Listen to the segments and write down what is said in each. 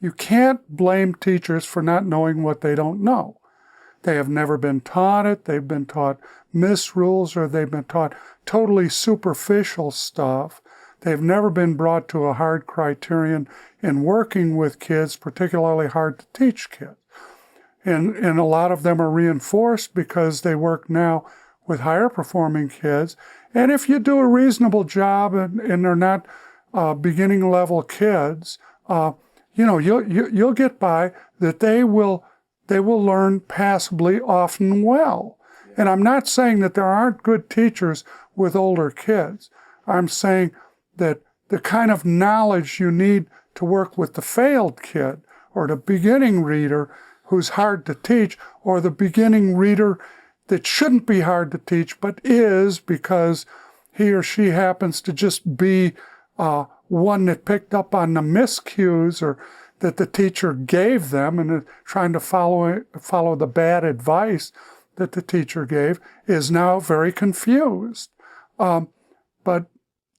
you can't blame teachers for not knowing what they don't know. They have never been taught it. They've been taught misrules, or they've been taught totally superficial stuff. They've never been brought to a hard criterion in working with kids, particularly hard to teach kids. And a lot of them are reinforced because they work now with higher performing kids. And if you do a reasonable job and they're not beginning level kids, you'll get by that they will learn passably, often well. And I'm not saying that there aren't good teachers with older kids. I'm saying that the kind of knowledge you need to work with the failed kid or the beginning reader who's hard to teach, or the beginning reader that shouldn't be hard to teach but is because he or she happens to just be one that picked up on the miscues or that the teacher gave them and trying to follow the bad advice that the teacher gave, is now very confused. But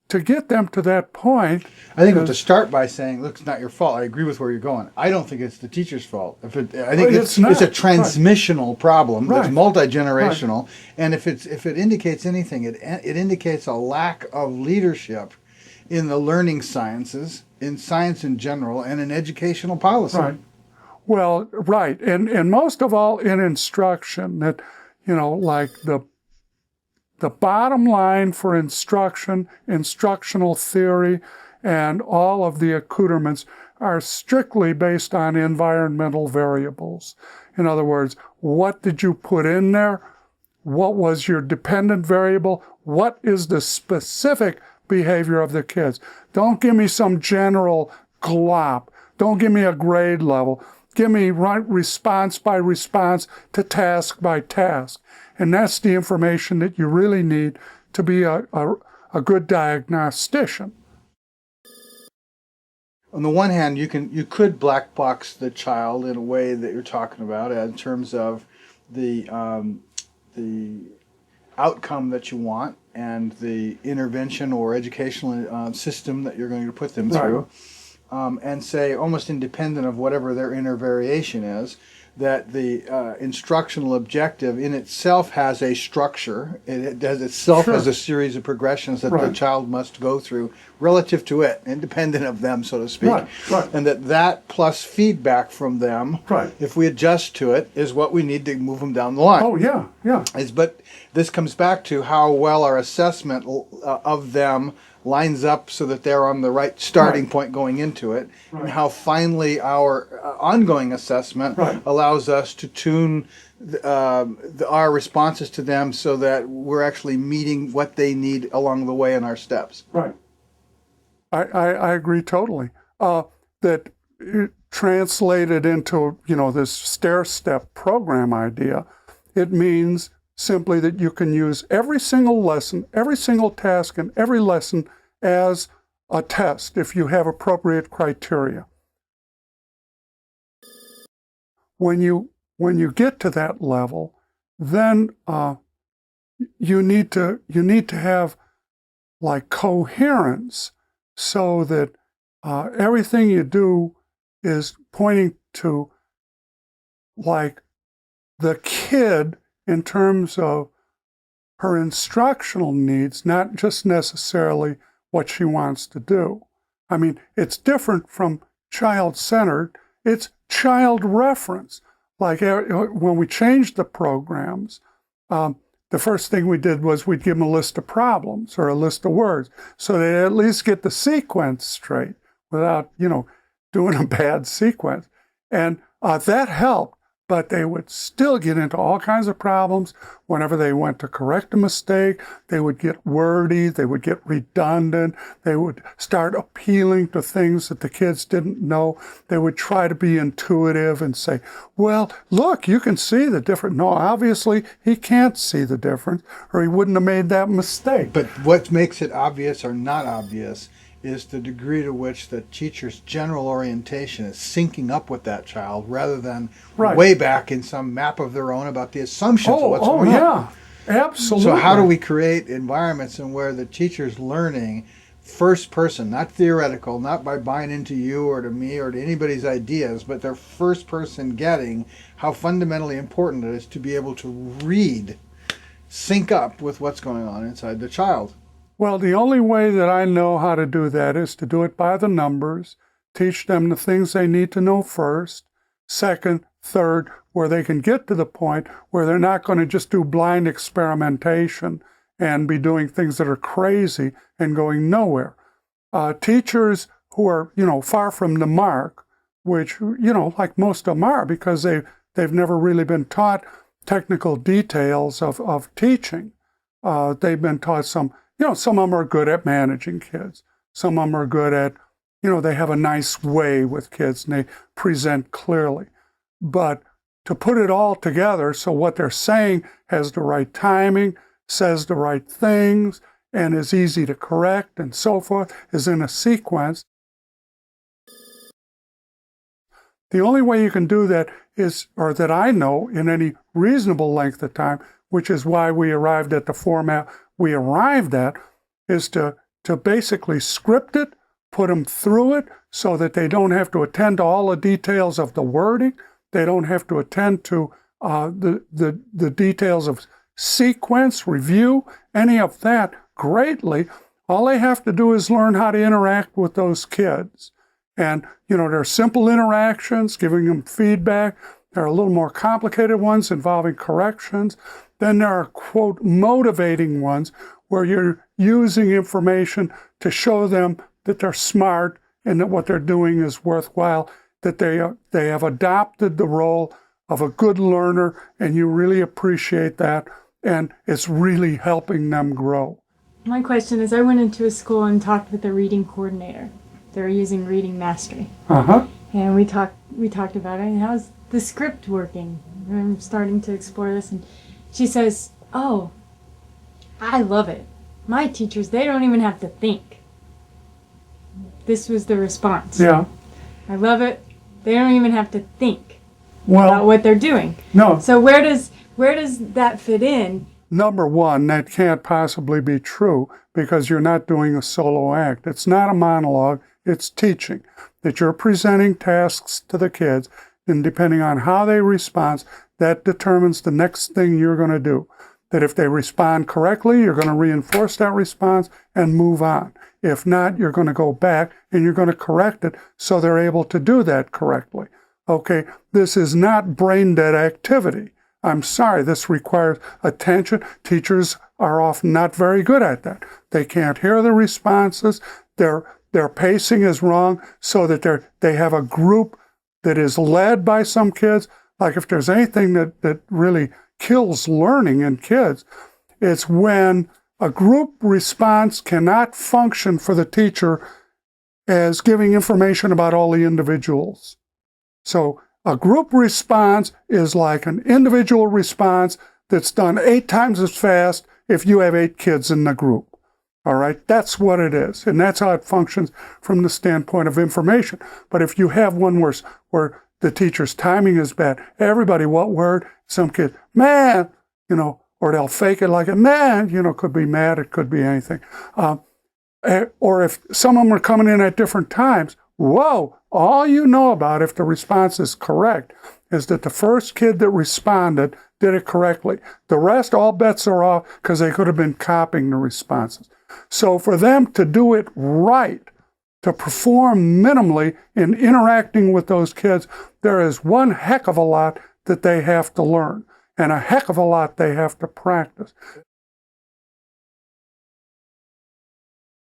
to get them to that point, I think we have to start by saying, look, it's not your fault. I agree with where you're going. I don't think it's the teacher's fault. I think it's a transmissional problem that's multi-generational. Right. And if it indicates anything, it indicates a lack of leadership in the learning sciences, in science in general, and in educational policy. Right. Well, right. And most of all in instruction, that, like the bottom line for instruction, instructional theory, and all of the accoutrements are strictly based on environmental variables. In other words, what did you put in there? What was your dependent variable? What is the specific behavior of the kids? Don't give me some general glop. Don't give me a grade level. Give me response by response to task by task. And that's the information that you really need to be a good diagnostician. On the one hand, you could black box the child in a way that you're talking about in terms of the outcome that you want and the intervention or educational system that you're going to put them through, and say, almost independent of whatever their inner variation is, that the instructional objective in itself has a structure. It has a series of progressions that the child must go through relative to it, independent of them, so to speak. Right. And that plus feedback from them, if we adjust to it, is what we need to move them down the line. Oh, yeah. But this comes back to how well our assessment of them lines up so that they're on the right starting point going into it, and how finally our ongoing assessment allows us to tune our responses to them so that we're actually meeting what they need along the way in our steps. Right. I agree totally. That translated into, this stair-step program idea, it means simply that you can use every single lesson, every single task, and every lesson as a test if you have appropriate criteria. When you get to that level, then you need to have like coherence, so that everything you do is pointing to like the kid in terms of her instructional needs, not just necessarily what she wants to do. I mean, it's different from child-centered. It's child reference. Like when we changed the programs, the first thing we did was we'd give them a list of problems or a list of words, so they at least get the sequence straight without, doing a bad sequence. And that helped. But they would still get into all kinds of problems. Whenever they went to correct a mistake, they would get wordy, they would get redundant, they would start appealing to things that the kids didn't know. They would try to be intuitive and say, well, look, you can see the difference. No, obviously he can't see the difference, or he wouldn't have made that mistake. But what makes it obvious or not obvious is the degree to which the teacher's general orientation is syncing up with that child, rather than way back in some map of their own about the assumptions of what's going on. Absolutely. So how do we create environments in where the teacher's learning first person, not theoretical, not by buying into you or to me or to anybody's ideas, but they're first person getting how fundamentally important it is to be able to read, sync up with what's going on inside the child. Well, the only way that I know how to do that is to do it by the numbers, teach them the things they need to know first, second, third, where they can get to the point where they're not going to just do blind experimentation and be doing things that are crazy and going nowhere. Teachers who are, far from the mark, which, like most of them are, because they've never really been taught technical details of teaching. They've been taught some of them are good at managing kids. Some of them are good at, they have a nice way with kids and they present clearly. But to put it all together so what they're saying has the right timing, says the right things, and is easy to correct and so forth, is in a sequence. The only way you can do that is, or that I know, in any reasonable length of time, which is why we arrived at the format we arrived at, is to basically script it, put them through it so that they don't have to attend to all the details of the wording. They don't have to attend to the details of sequence, review, any of that greatly. All they have to do is learn how to interact with those kids. And, there are simple interactions, giving them feedback. There are a little more complicated ones involving corrections. Then there are, quote, motivating ones where you're using information to show them that they're smart and that what they're doing is worthwhile, that they have adopted the role of a good learner, and you really appreciate that, and it's really helping them grow. My question is, I went into a school and talked with a reading coordinator. They're using Reading Mastery. And we talked about it, and how's the script working? I'm starting to explore this, and she says, oh, I love it. My teachers, they don't even have to think. This was the response. Yeah. I love it. They don't even have to think about what they're doing. No. So where does that fit in? Number one, that can't possibly be true because you're not doing a solo act. It's not a monologue, it's teaching. That you're presenting tasks to the kids, and depending on how they respond, that determines the next thing you're going to do. That if they respond correctly, you're going to reinforce that response and move on. If not, you're going to go back and you're going to correct it so they're able to do that correctly. Okay, this is not brain dead activity. I'm sorry, this requires attention. Teachers are often not very good at that. They can't hear the responses. Their pacing is wrong, so that they have a group that is led by some kids. Like if there's anything that really kills learning in kids, it's when a group response cannot function for the teacher as giving information about all the individuals. So a group response is like an individual response that's done 8 times as fast if you have 8 kids in the group. All right, that's what it is. And that's how it functions from the standpoint of information. But if you have one where the teacher's timing is bad, everybody, what word? Some kid, man, or they'll fake it like a man, could be mad, it could be anything. Or if some of them are coming in at different times, whoa, all you know about, if the response is correct, is that the first kid that responded did it correctly. The rest, all bets are off because they could have been copying the responses. So for them to do it right, to perform minimally in interacting with those kids, there is one heck of a lot that they have to learn and a heck of a lot they have to practice.